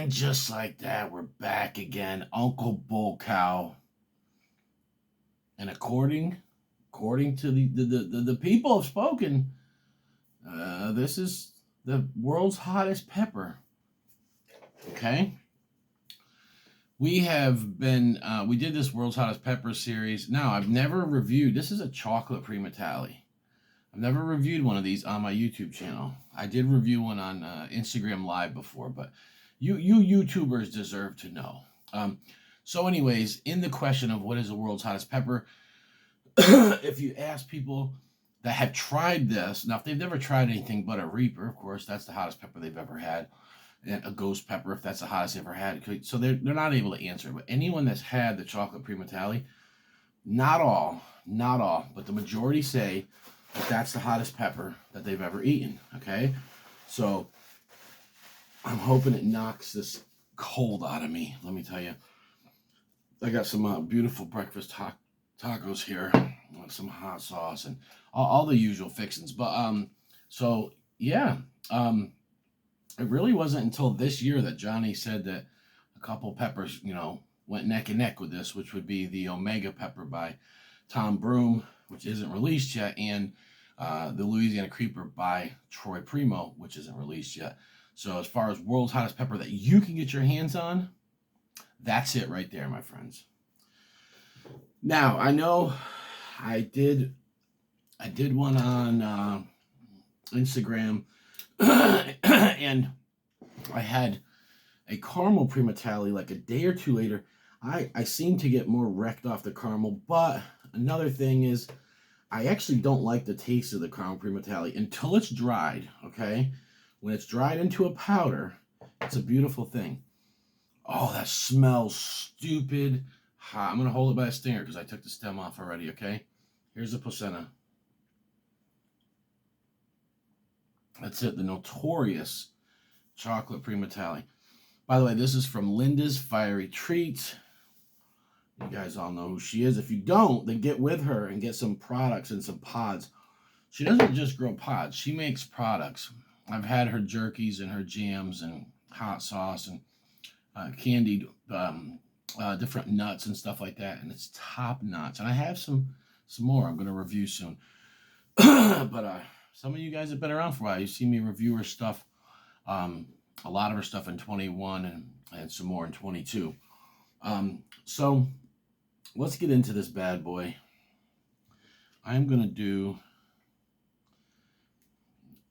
And just like that, we're back again. Uncle Bull Cow. And according to the people have spoken, this is the world's hottest pepper. Okay? We have been, we did this world's hottest pepper series. Now, I've never reviewed, this is a chocolate Primotalii. I've never reviewed one of these on my YouTube channel. I did review one on Instagram Live before, but you YouTubers deserve to know. So anyways, in the question of what is the world's hottest pepper, if you ask people that have tried this, now if they've never tried anything but a Reaper, of course, that's the hottest pepper they've ever had, and a ghost pepper, if that's the hottest they've ever had, so they're not able to answer. But anyone that's had the chocolate Primotalii, not all, but the majority say that that's the hottest pepper that they've ever eaten, okay? So I'm hoping it knocks this cold out of me. Let me tell you, I got some beautiful breakfast tacos here, some hot sauce, and all the usual fixings. But so yeah, it really wasn't until this year that Johnny said that a couple peppers, went neck and neck with this, which would be the Omega pepper by Tom Broom, which isn't released yet, and the Louisiana Creeper by Pot Primo, which isn't released yet. So as far as world's hottest pepper that you can get your hands on, that's it right there, my friends. Now, I know I did one on Instagram, and I had a caramel Primotalii like a day or two later. I seem to get more wrecked off the caramel, but another thing is I actually don't like the taste of the caramel Primotalii until it's dried, okay? When it's dried into a powder, it's a beautiful thing. Oh, that smells stupid hot. I'm going to hold it by a stinger because I took the stem off already, okay? Here's the placenta. That's it, the notorious chocolate Primotalii. By the way, this is from Linda's Fiery Treats. You guys all know who she is. If you don't, then get with her and get some products and some pods. She doesn't just grow pods. She makes products. I've had her jerkies and her jams and hot sauce and candied different nuts and stuff like that. And it's top notch. And I have some more I'm going to review soon. But some of you guys have been around for a while. You see me review her stuff. A lot of her stuff in 21 and some more in 22. So let's get into this bad boy. I'm going to do,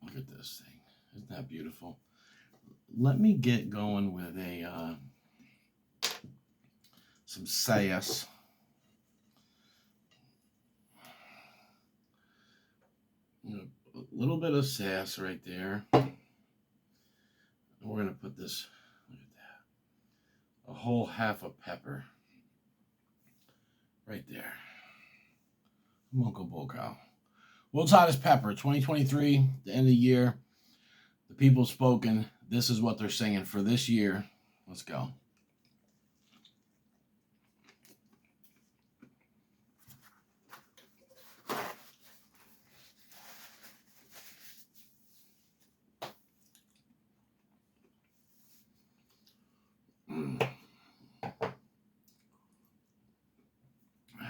look at this thing. Isn't that beautiful? Let me get going with some sass. A little bit of sass right there. We're going to put this, look at that, a whole half a pepper right there. I'm Uncle Bull Cow. World's hottest pepper, 2023, the end of the year. The people spoken. This is what they're singing for this year. Let's go.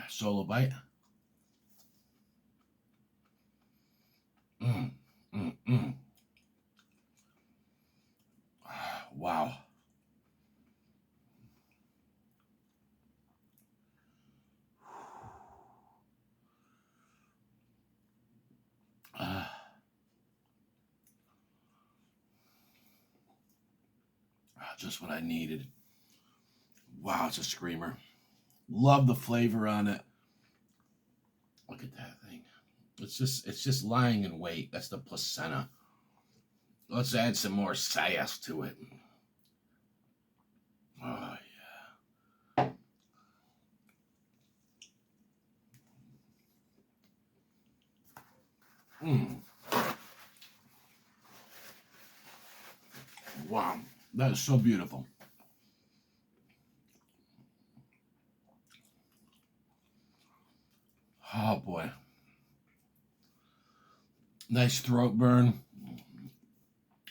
Solo bite. Wow. Just what I needed. Wow, it's a screamer. Love the flavor on it. Look at that thing. It's just lying in wait. That's the placenta. Let's add some more sass to it. Oh, yeah. Wow, that is so beautiful. Oh, boy. Nice throat burn.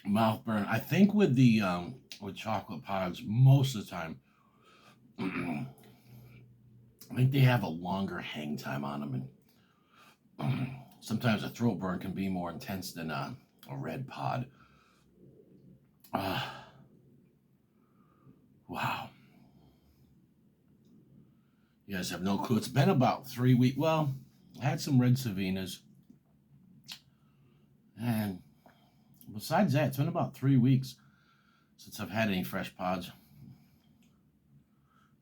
Mouth burn. I think with the with chocolate pods most of the time. I think they have a longer hang time on them, and sometimes a throat burn can be more intense than a red pod. Wow. You guys have no clue. It's been about 3 weeks. Well, I had some red Savinas. And besides that, it's been about 3 weeks since I've had any fresh pods.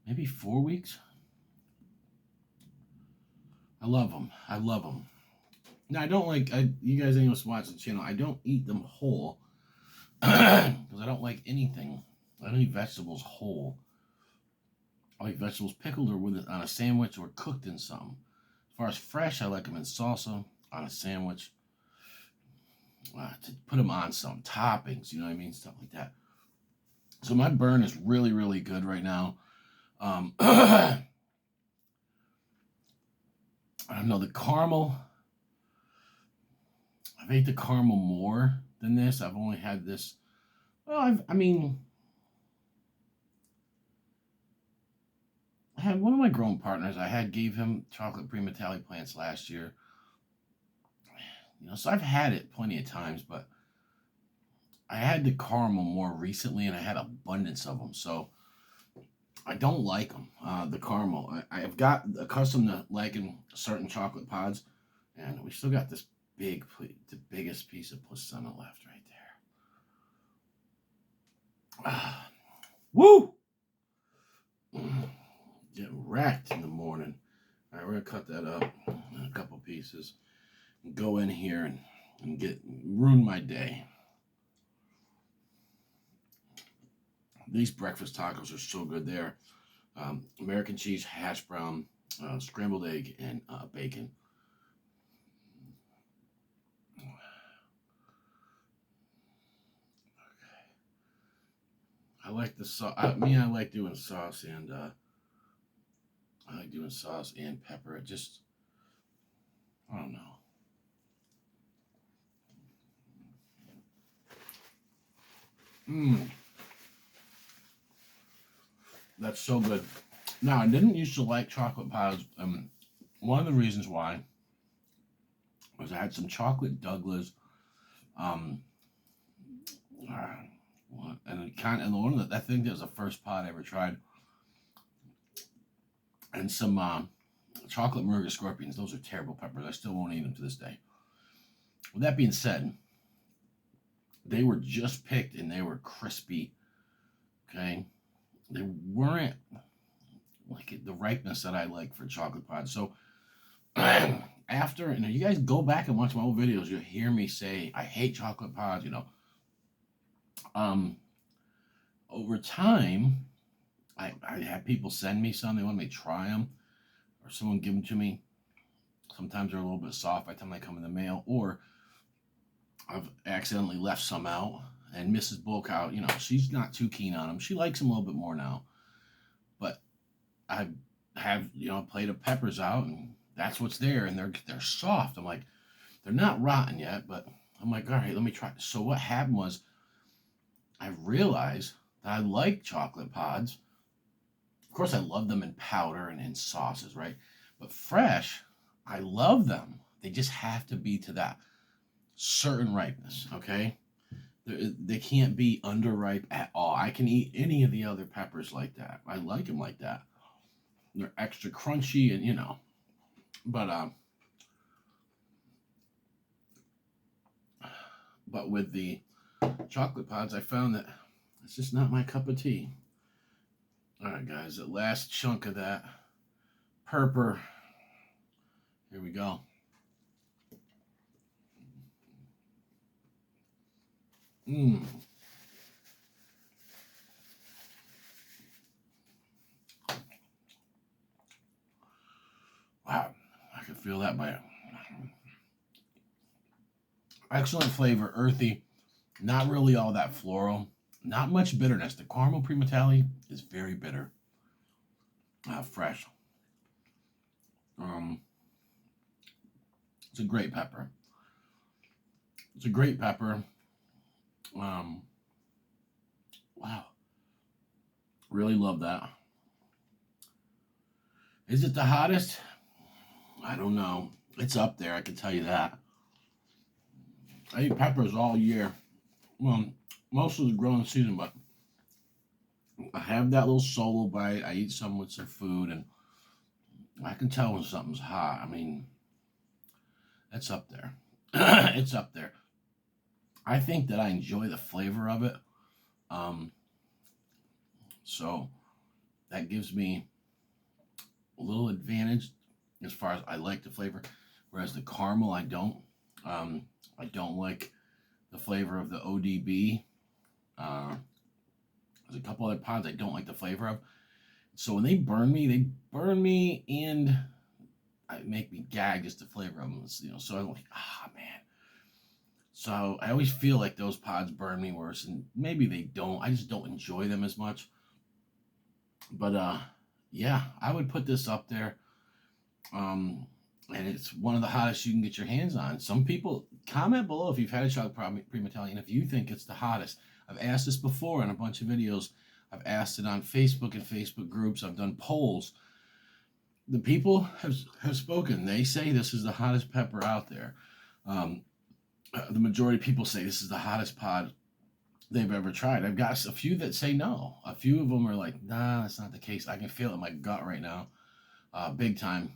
Maybe 4 weeks. I love them. I love them. Now, I don't like, you guys anyone watch the channel, I don't eat them whole. Because I don't like anything. I don't eat vegetables whole. I like vegetables pickled or with it on a sandwich or cooked in something. As far as fresh, I like them in salsa, on a sandwich. To put them on some toppings, you know what I mean? Stuff like that. So my burn is really, really good right now. I don't know, the caramel. I've ate the caramel more than this. I've only had this. Well, I had one of my grown partners. Gave him chocolate Primotalii plants last year. So I've had it plenty of times, but I had the caramel more recently, and I had abundance of them. So I don't like them, the caramel. I have got accustomed to liking certain chocolate pods, and we still got this the biggest piece of placenta left right there. Woo! Getting wrecked in the morning. All right, we're going to cut that up in a couple pieces and go in here and ruin my day. These breakfast tacos are so good there. American cheese, hash brown, scrambled egg, and bacon. Okay. I like the sauce. I like doing sauce and pepper. It just, I don't know. That's so good. Now, I didn't used to like chocolate pies. One of the reasons why was I had some chocolate Douglas, and I think that was the first pot I ever tried, and some chocolate Murga scorpions. Those are terrible peppers. I still won't eat them to this day. With that being said, they were just picked and they were crispy. Okay, they weren't like the ripeness that I like for chocolate pods. So after, you guys go back and watch my old videos, you'll hear me say I hate chocolate pods. Over time, I have people send me some. They want me to try them, or someone give them to me. Sometimes they're a little bit soft by the time they come in the mail, or I've accidentally left some out. And Mrs. Bhutlah, she's not too keen on them. She likes them a little bit more now. But I have, plate of peppers out, and that's what's there, and they're soft. I'm like, they're not rotten yet, but I'm like, all right, let me try. So what happened was, I realized that I like chocolate pods. Of course, I love them in powder and in sauces, right? But fresh, I love them. They just have to be to that certain ripeness, okay? They can't be underripe at all. I can eat any of the other peppers like that. I like them like that. They're extra crunchy and, but with the chocolate pods, I found that it's just not my cup of tea. All right, guys, the last chunk of that pepper. Here we go. Wow, I can feel that by excellent flavor, earthy, not really all that floral, not much bitterness. The caramel Primotalii is very bitter, fresh. It's a great pepper. Wow. Really love that. Is it the hottest? I don't know. It's up there, I can tell you that. I eat peppers all year. Well, most of the growing season, but I have that little solo bite. I eat some with some food, and I can tell when something's hot. I mean, it's up there. It's up there. I think that I enjoy the flavor of it. Um, so that gives me a little advantage as far as I like the flavor. Whereas the caramel, I don't. I don't like the flavor of the ODB. There's a couple other pods I don't like the flavor of. So when they burn me and make me gag just the flavor of them. So I'm like, man. So I always feel like those pods burn me worse, and maybe they don't. I just don't enjoy them as much. But yeah, I would put this up there. And it's one of the hottest you can get your hands on. Some people comment below if you've had a shot of Primotalii and if you think it's the hottest. I've asked this before in a bunch of videos. I've asked it on Facebook and Facebook groups. I've done polls. The people have spoken. They say this is the hottest pepper out there. The majority of people say this is the hottest pod they've ever tried. I've got a few that say no. A few of them are like, nah, that's not the case. I can feel it in my gut right now, big time.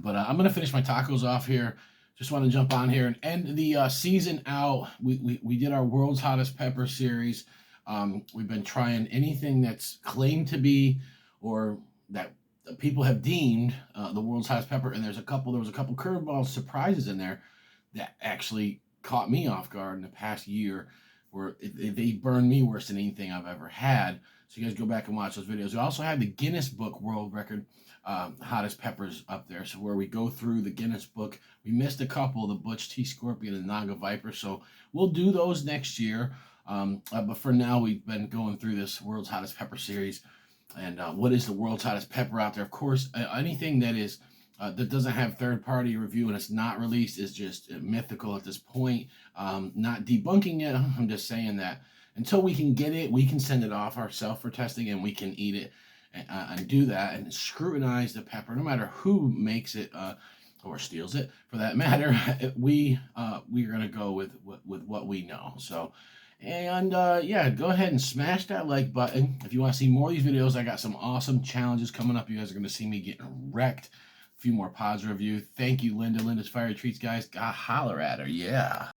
But I'm going to finish my tacos off here. Just want to jump on here and end the season out. We did our World's Hottest Pepper series. We've been trying anything that's claimed to be or that people have deemed the world's hottest pepper. And there was a couple curveball surprises in there that actually caught me off guard in the past year, where they burned me worse than anything I've ever had. So you guys go back and watch those videos. We also have the Guinness Book World Record hottest peppers up there. So where we go through the Guinness Book. We missed a couple, the Butch T Scorpion and Naga Viper. So we'll do those next year. But for now, we've been going through this World's Hottest Pepper series. And what is the world's hottest pepper out there? Of course, anything that is that doesn't have third-party review and it's not released is just mythical at this point. Not debunking it. I'm just saying that until we can get it, we can send it off ourselves for testing and we can eat it and do that and scrutinize the pepper, no matter who makes it or steals it for that matter. We're gonna go with what we know. So. And yeah, go ahead and smash that like button. If you want to see more of these videos, I got some awesome challenges coming up. You guys are going to see me getting wrecked. A few more pods review. Thank you, Linda. Linda's Fiery Treats, guys. Holler at her. Yeah.